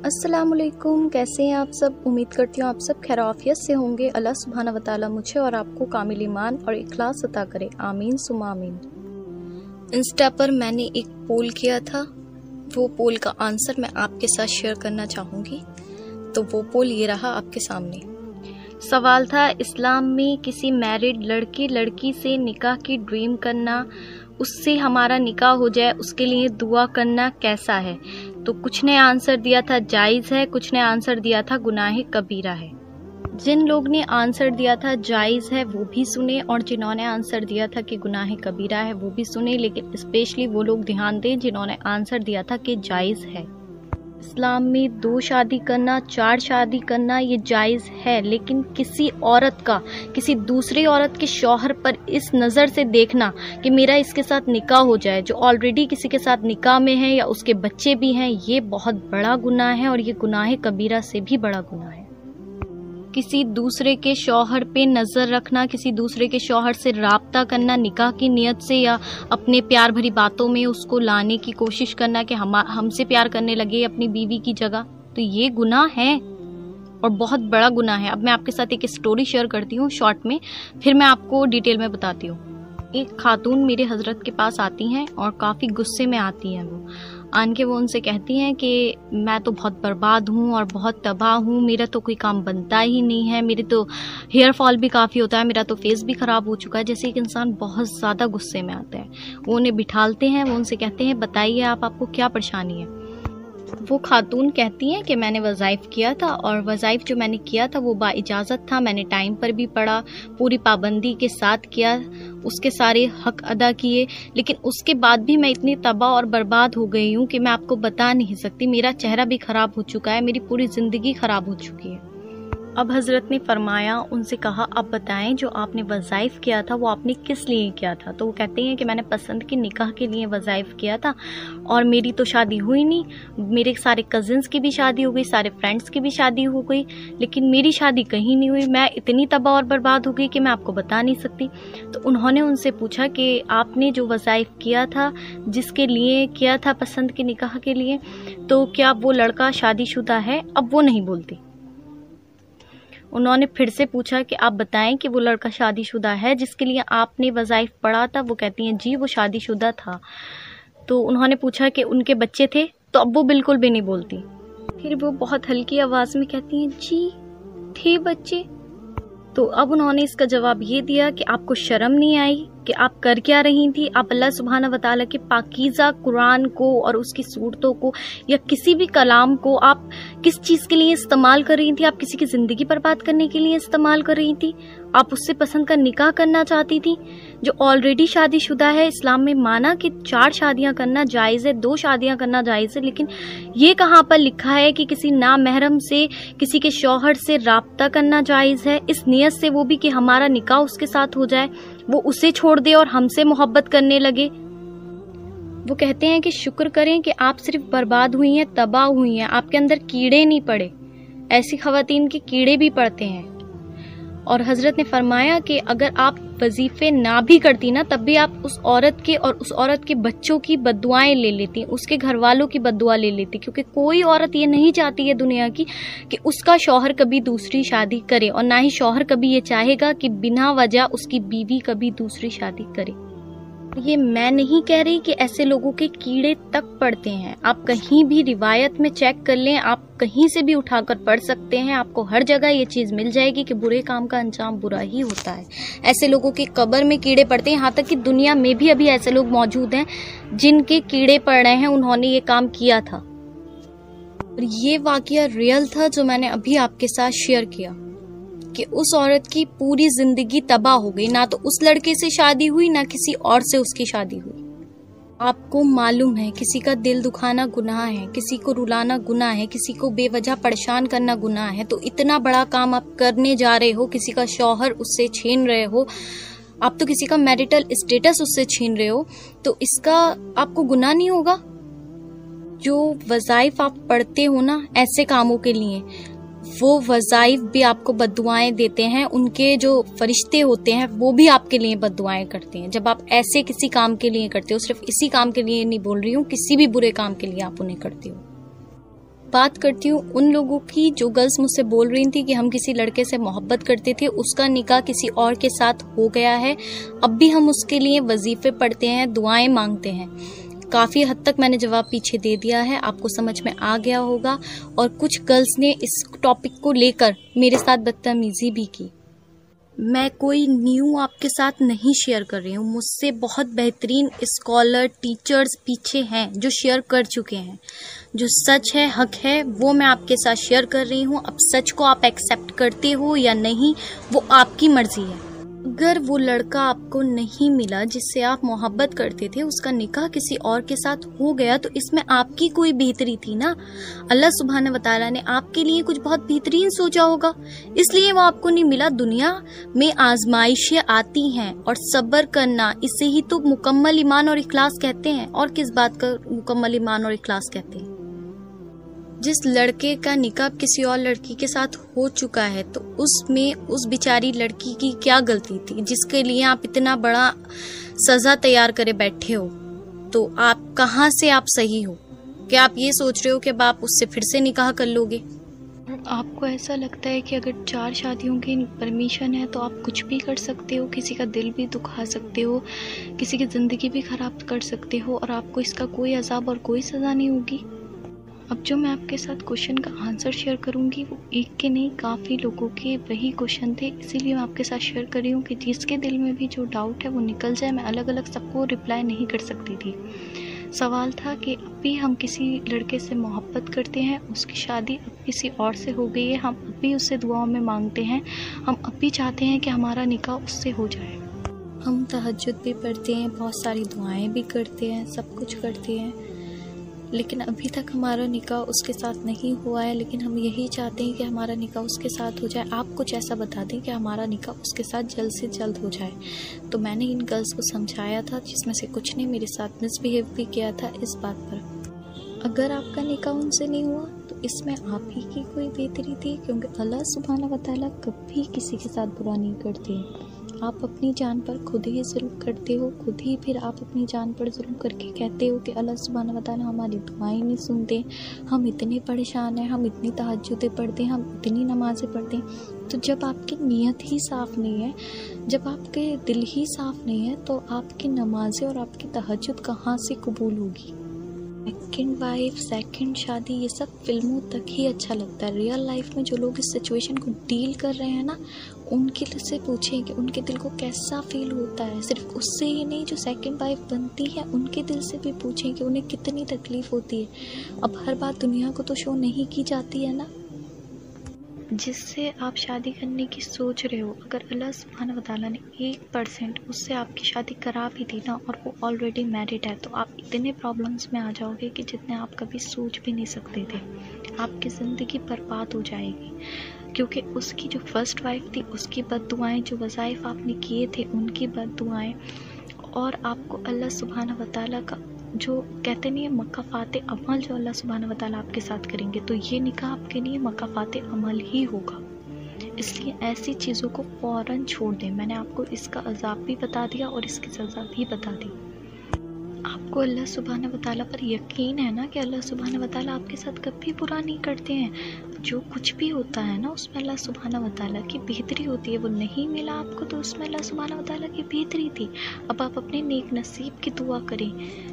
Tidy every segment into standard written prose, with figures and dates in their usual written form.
अस्सलाम वालेकुम, कैसे हैं आप सब। उम्मीद करती हूँ आप सब खैराफियत से होंगे। अल्लाह सुब्हाना व तआला मुझे और आपको कामिल ईमान और इखलास अता करे, आमीन सुम्मा आमीन। इंस्टा पर मैंने एक पोल किया था, वो पोल का आंसर मैं आपके साथ शेयर करना चाहूँगी। तो वो पोल ये रहा आपके सामने। सवाल था, इस्लाम में किसी मैरिड लड़की से निकाह की ड्रीम करना, उससे हमारा निकाह हो जाए उसके लिए दुआ करना कैसा है। तो कुछ ने आंसर दिया था जायज़ है, कुछ ने आंसर दिया था गुनाह कबीरा है। जिन लोग ने आंसर दिया था जायज़ है वो भी सुने, और जिन्होंने आंसर दिया था कि गुनाह कबीरा है वो भी सुने। लेकिन स्पेशली वो लोग ध्यान दें जिन्होंने आंसर दिया था कि जायज़ है। इस्लाम में 2 शादी करना, 4 शादी करना ये जायज़ है, लेकिन किसी औरत का किसी दूसरी औरत के शौहर पर इस नज़र से देखना कि मेरा इसके साथ निकाह हो जाए, जो ऑलरेडी किसी के साथ निकाह में है या उसके बच्चे भी हैं, ये बहुत बड़ा गुनाह है और ये गुनाह कबीरा से भी बड़ा गुनाह है। किसी दूसरे के शौहर पे नज़र रखना, किसी दूसरे के शौहर से राब्ता करना निकाह की नियत से, या अपने प्यार भरी बातों में उसको लाने की कोशिश करना कि हमसे प्यार करने लगे अपनी बीवी की जगह, तो ये गुनाह है और बहुत बड़ा गुनाह है। अब मैं आपके साथ एक स्टोरी शेयर करती हूँ शॉर्ट में, फिर मैं आपको डिटेल में बताती हूँ। एक खातून मेरे हजरत के पास आती हैं और काफ़ी गुस्से में आती हैं। वो आन के वो उनसे कहती हैं कि मैं तो बहुत बर्बाद हूँ और बहुत तबाह हूँ, मेरा तो कोई काम बनता ही नहीं है, मेरे तो हेयर फॉल भी काफ़ी होता है, मेरा तो फेस भी ख़राब हो चुका है। जैसे एक इंसान बहुत ज़्यादा गुस्से में आता है, वो उन्हें बिठालते हैं, वो उनसे कहते हैं बताइए आपको क्या परेशानी है। वो खातून कहती हैं कि मैंने वज़ाइफ किया था, और वज़ाइफ जो मैंने किया था वो बाइजाज़त था, मैंने टाइम पर भी पढ़ा, पूरी पाबंदी के साथ किया, उसके सारे हक अदा किए, लेकिन उसके बाद भी मैं इतनी तबाह और बर्बाद हो गई हूँ कि मैं आपको बता नहीं सकती। मेरा चेहरा भी ख़राब हो चुका है, मेरी पूरी ज़िंदगी ख़राब हो चुकी है। अब हज़रत ने फरमाया, उनसे कहा आप बताएं जो आपने वज़ाइफ किया था वो आपने किस लिए किया था। तो वो कहते हैं कि मैंने पसंद की निकाह के लिए वज़ाइफ किया था, और मेरी तो शादी हुई नहीं, मेरे सारे कज़िन्स की भी शादी हो गई, सारे फ्रेंड्स की भी शादी हो गई, लेकिन मेरी शादी कहीं नहीं हुई। मैं इतनी तबाह और बर्बाद हो गई कि मैं आपको बता नहीं सकती। तो उन्होंने उनसे पूछा कि आपने जो वज़ाइफ किया था, जिसके लिए किया था पसंद की निकाह के लिए, तो क्या वो लड़का शादीशुदा है। अब वो नहीं बोलती। उन्होंने फिर से पूछा कि आप बताएं कि वो लड़का शादीशुदा है जिसके लिए आपने वज़ाइफ पढ़ा था। वो कहती हैं जी वो शादीशुदा था। तो उन्होंने पूछा कि उनके बच्चे थे, तो अब वो बिल्कुल भी नहीं बोलती। फिर वो बहुत हल्की आवाज़ में कहती हैं जी थे बच्चे। तो अब उन्होंने इसका जवाब ये दिया कि आपको शर्म नहीं आई कि आप कर क्या रही थी। आप अल्लाह सुब्हाना व तआला के पाकीज़ा कुरान को और उसकी सूरतों को या किसी भी कलाम को आप किस चीज़ के लिए इस्तेमाल कर रही थी। आप किसी की ज़िंदगी बर्बाद करने के लिए इस्तेमाल कर रही थी। आप उससे पसंद का निकाह करना चाहती थी जो ऑलरेडी शादीशुदा है। इस्लाम में माना कि 4 शादियां करना जायज़ है, 2 शादियां करना जायज़ है, लेकिन ये कहाँ पर लिखा है कि किसी नामहरम से, किसी के शौहर से राब्ता करना जायज़ है, इस नियत से वो भी कि हमारा निकाह उसके साथ हो जाए, वो उसे छोड़ दे और हमसे मोहब्बत करने लगे। वो कहते हैं कि शुक्र करें कि आप सिर्फ बर्बाद हुई हैं, तबाह हुई हैं, आपके अंदर कीड़े नहीं पड़े। ऐसी खवातीन के कीड़े भी पड़ते हैं। और हजरत ने फरमाया कि अगर आप वजीफे ना भी करती ना, तब भी आप उस औरत के और उस औरत के बच्चों की बद्दुआएं ले लेती, उसके घर वालों की बद्दुआ ले लेती, क्योंकि कोई औरत ये नहीं चाहती है दुनिया की कि उसका शौहर कभी दूसरी शादी करे, और ना ही शौहर कभी ये चाहेगा कि बिना वजह उसकी बीवी कभी दूसरी शादी करे। ये मैं नहीं कह रही कि ऐसे लोगों के कीड़े तक पड़ते हैं। आप कहीं भी रिवायत में चेक कर लें, आप कहीं से भी उठाकर पढ़ सकते हैं, आपको हर जगह ये चीज़ मिल जाएगी कि बुरे काम का अंजाम बुरा ही होता है। ऐसे लोगों के कब्र में कीड़े पड़ते हैं, यहाँ तक कि दुनिया में भी अभी ऐसे लोग मौजूद हैं जिनके कीड़े पड़ रहे हैं, उन्होंने ये काम किया था। और ये वाकया रियल था जो मैंने अभी आपके साथ शेयर किया कि उस औरत की पूरी जिंदगी तबाह हो गई। ना तो उस लड़के से शादी हुई, ना किसी और से उसकी शादी हुई। आपको मालूम है किसी का दिल दुखाना गुनाह है, किसी को रुलाना गुनाह है, किसी को बेवजह परेशान करना गुनाह है। तो इतना बड़ा काम आप करने जा रहे हो, किसी का शौहर उससे छीन रहे हो, आप तो किसी का मैरिटल स्टेटस उससे छीन रहे हो, तो इसका आपको गुनाह नहीं होगा। जो वज़ाइफ आप पढ़ते हो ना ऐसे कामों के लिए, वो वज़ाइफ भी आपको बद्दुआएं देते हैं। उनके जो फरिश्ते होते हैं वो भी आपके लिए बद्दुआएं करते हैं जब आप ऐसे किसी काम के लिए करते हो। सिर्फ इसी काम के लिए नहीं बोल रही हूँ, किसी भी बुरे काम के लिए आप उन्हें करते हो। बात करती हूँ उन लोगों की जो गर्ल्स मुझसे बोल रही थी कि हम किसी लड़के से मोहब्बत करते थे, उसका निकाह किसी और के साथ हो गया है, अब भी हम उसके लिए वजीफे पढ़ते हैं, दुआएं मांगते हैं। काफ़ी हद तक मैंने जवाब पीछे दे दिया है, आपको समझ में आ गया होगा। और कुछ गर्ल्स ने इस टॉपिक को लेकर मेरे साथ बदतमीजी भी की। मैं कोई न्यू आपके साथ नहीं शेयर कर रही हूँ, मुझसे बहुत बेहतरीन स्कॉलर टीचर्स पीछे हैं जो शेयर कर चुके हैं। जो सच है, हक है, वो मैं आपके साथ शेयर कर रही हूँ। अब सच को आप एक्सेप्ट करते हो या नहीं, वो आपकी मर्जी है। अगर वो लड़का आपको नहीं मिला जिससे आप मोहब्बत करते थे, उसका निकाह किसी और के साथ हो गया, तो इसमें आपकी कोई बेहतरी थी ना। अल्लाह सुब्हान व तआला ने आपके लिए कुछ बहुत बेहतरीन सोचा होगा, इसलिए वो आपको नहीं मिला। दुनिया में आजमाइशें आती हैं और सब्र करना, इसे ही तो मुकम्मल ईमान और इखलास कहते हैं। और किस बात का मुकम्मल ईमान और इखलास कहते हैं? जिस लड़के का निकाह किसी और लड़की के साथ हो चुका है, तो उसमें उस बेचारी लड़की की क्या गलती थी जिसके लिए आप इतना बड़ा सजा तैयार करे बैठे हो? तो आप कहाँ से आप सही हो? क्या आप ये सोच रहे हो कि अब आप उससे फिर से निकाह कर लोगे? आपको ऐसा लगता है कि अगर 4 शादियों की परमिशन है तो आप कुछ भी कर सकते हो, किसी का दिल भी दुखा सकते हो, किसी की ज़िंदगी भी ख़राब कर सकते हो, और आपको इसका कोई अजाब और कोई सज़ा नहीं होगी? अब जो मैं आपके साथ क्वेश्चन का आंसर शेयर करूंगी, वो एक के नहीं काफ़ी लोगों के वही क्वेश्चन थे, इसीलिए मैं आपके साथ शेयर कर रही हूँ कि जिसके दिल में भी जो डाउट है वो निकल जाए। मैं अलग अलग सबको रिप्लाई नहीं कर सकती थी। सवाल था कि अभी हम किसी लड़के से मोहब्बत करते हैं, उसकी शादी अब किसी और से हो गई है, हम अभी उससे दुआओं में मांगते हैं, हम अभी चाहते हैं कि हमारा निकाह उससे हो जाए। हम तहज्जुद भी पढ़ते हैं, बहुत सारी दुआएं भी करते हैं, सब कुछ करते हैं, लेकिन अभी तक हमारा निकाह उसके साथ नहीं हुआ है। लेकिन हम यही चाहते हैं कि हमारा निकाह उसके साथ हो जाए। आप कुछ ऐसा बता दें कि हमारा निकाह उसके साथ जल्द से जल्द हो जाए। तो मैंने इन गर्ल्स को समझाया था, जिसमें से कुछ ने मेरे साथ मिसबिहेव भी किया था इस बात पर। अगर आपका निकाह उनसे नहीं हुआ तो इसमें आप ही की कोई बेहतरी थी, क्योंकि अल्लाह सुब्हानहू व तआला कभी किसी के साथ बुरा नहीं करते। आप अपनी जान पर खुद ही जुल्म करते हो, खुद ही फिर आप अपनी जान पर जुल्म करके कहते हो कि अल्लाह सुब्हानहू व तआला हमारी दुआएं नहीं सुनते, हम इतने परेशान हैं, हम इतनी तहज्जुदें पढ़ते हैं, हम इतनी नमाज़ें पढ़ते हैं। तो जब आपकी नीयत ही साफ़ नहीं है, जब आपके दिल ही साफ़ नहीं है, तो आपकी नमाज़ें और आपकी तहज्जुद कहाँ से कबूल होगी? सेकंड वाइफ, सेकंड शादी, ये सब फिल्मों तक ही अच्छा लगता है। रियल लाइफ में जो लोग इस सिचुएशन को डील कर रहे हैं ना, उनके से पूछें कि उनके दिल को कैसा फील होता है। सिर्फ उससे ही नहीं, जो सेकंड वाइफ बनती है उनके दिल से भी पूछें कि उन्हें कितनी तकलीफ़ होती है। अब हर बात दुनिया को तो शो नहीं की जाती है ना। जिससे आप शादी करने की सोच रहे हो, अगर अल्लाह सुब्हानहू व तआला ने 1% उससे आपकी शादी करा भी दी ना, और वो ऑलरेडी मैरिड है, तो आप इतने प्रॉब्लम्स में आ जाओगे कि जितने आप कभी सोच भी नहीं सकते थे। आपकी ज़िंदगी बर्बाद हो जाएगी, क्योंकि उसकी जो फर्स्ट वाइफ थी उसकी बद्दुआएं, जो वज़ाइफ आपने किए थे उनकी बद्दुआएं, और आपको अल्लाह सुब्हानहू व तआला का जो कहते नहीं है मकाफ़ाते अमल, जो अल्लाह सुब्हानहू व तआला आपके साथ करेंगे, तो ये निकाह आपके लिए मकाफ़ाते अमल ही होगा। इसलिए ऐसी चीज़ों को फ़ौरन छोड़ दें। मैंने आपको इसका अज़ाब भी बता दिया और इसकी सज़ा भी बता दी। आपको अल्लाह सुब्हानहू व तआला पर यकीन है ना कि अल्लाह सुब्हानहू व तआला आपके साथ कभी बुरा नहीं करते हैं। जो कुछ भी होता है ना, उसमें अल्लाह सुब्हानहू व तआला की बेहतरी होती है। वो नहीं मिला आपको तो उसमें अल्लाह सुब्हानहू व तआला की बेहतरी थी। अब आप अपने नेक नसीब की दुआ करें,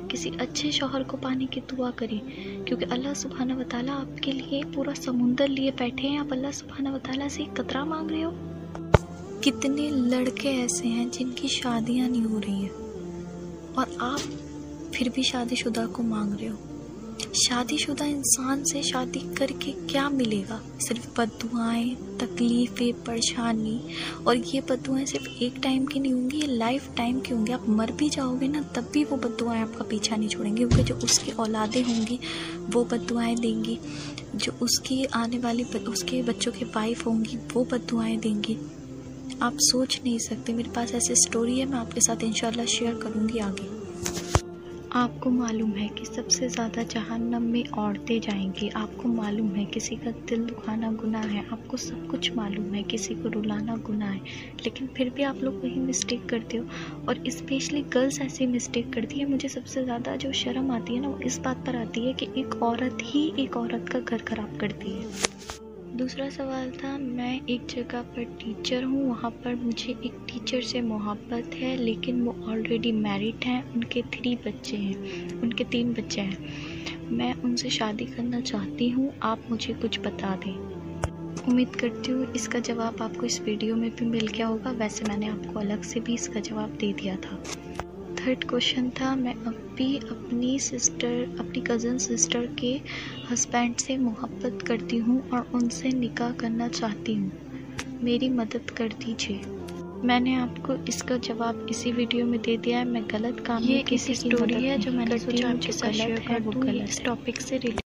किसी अच्छे शौहर को पाने की दुआ करें, क्योंकि अल्लाह सुब्हानहू व तआला आपके लिए पूरा समुंदर लिए बैठे हैं। आप अल्लाह सुब्हानहू व तआला से एक कतरा मांग रहे हो। कितने लड़के ऐसे हैं जिनकी शादियाँ नहीं हो रही हैं, और आप फिर भी शादीशुदा को मांग रहे हो। शादीशुदा इंसान से शादी करके क्या मिलेगा? सिर्फ बद्दुआएं, तकलीफ़ें, परेशानी। और ये बद्दुआएं सिर्फ एक टाइम की नहीं होंगी, ये लाइफ टाइम की होंगी। आप मर भी जाओगे ना, तब भी वो बद्दुआएं आपका पीछा नहीं छोड़ेंगी, क्योंकि जो उसकी औलादें होंगी वो बद्दुआएं देंगी, जो उसकी आने वाली उसके बच्चों की वाइफ होंगी वो बद्दुआएं देंगी। आप सोच नहीं सकते। मेरे पास ऐसी स्टोरी है, मैं आपके साथ इंशाल्लाह शेयर करूँगी आगे। آپ کو معلوم ہے کہ سب سے زیادہ جہنم میں عورتیں جائیں گی. آپ کو معلوم ہے کسی کا دل دکھانا گناہ ہے. آپ کو سب کچھ معلوم ہے کسی کو رلانا گناہ ہے. لیکن پھر بھی آپ لوگ وہی مسٹیک کرتے ہو. اور اسپیشلی گرلس ایسی مسٹیک کرتی ہے. مجھے سب سے زیادہ جو شرم آتی ہے نا وہ اس بات پر آتی ہے کہ ایک عورت ہی ایک عورت کا گھر خراب کرتی ہے. دوسرا سوال تھا، میں ایک جگہ پر ٹیچر ہوں، وہاں پر مجھے ایک ٹیچر سے محبت ہے لیکن وہ آلریڈی میرڈ ہیں. ان کے 3 بچے ہیں، ان کے 3 بچے ہیں. میں ان سے شادی کرنا چاہتی ہوں. آپ مجھے کچھ بتا دیں. امید کرتی ہوں اس کا جواب آپ کو اس ویڈیو میں بھی مل گیا ہوگا. ویسے میں نے آپ کو الگ سے بھی اس کا جواب دے دیا تھا. تھرڈ کوشچن تھا، میں اب بھی اپنی کزن سسٹر کے ہسبینڈ سے محبت کرتی ہوں اور ان سے نکاح کرنا چاہتی ہوں. میری مدد کر دیجیے. میں نے آپ کو اس کا جواب اسی ویڈیو میں دے دیا ہے. میں غلط کام یہ کسی ایک کی اسٹوری مدد ہے جو میں نے کرتی سوچا ہوں آپ کے جو ساتھ شیئر غلط ہے. کروں. تو یہ اس ٹاپک سے ریلیٹڈ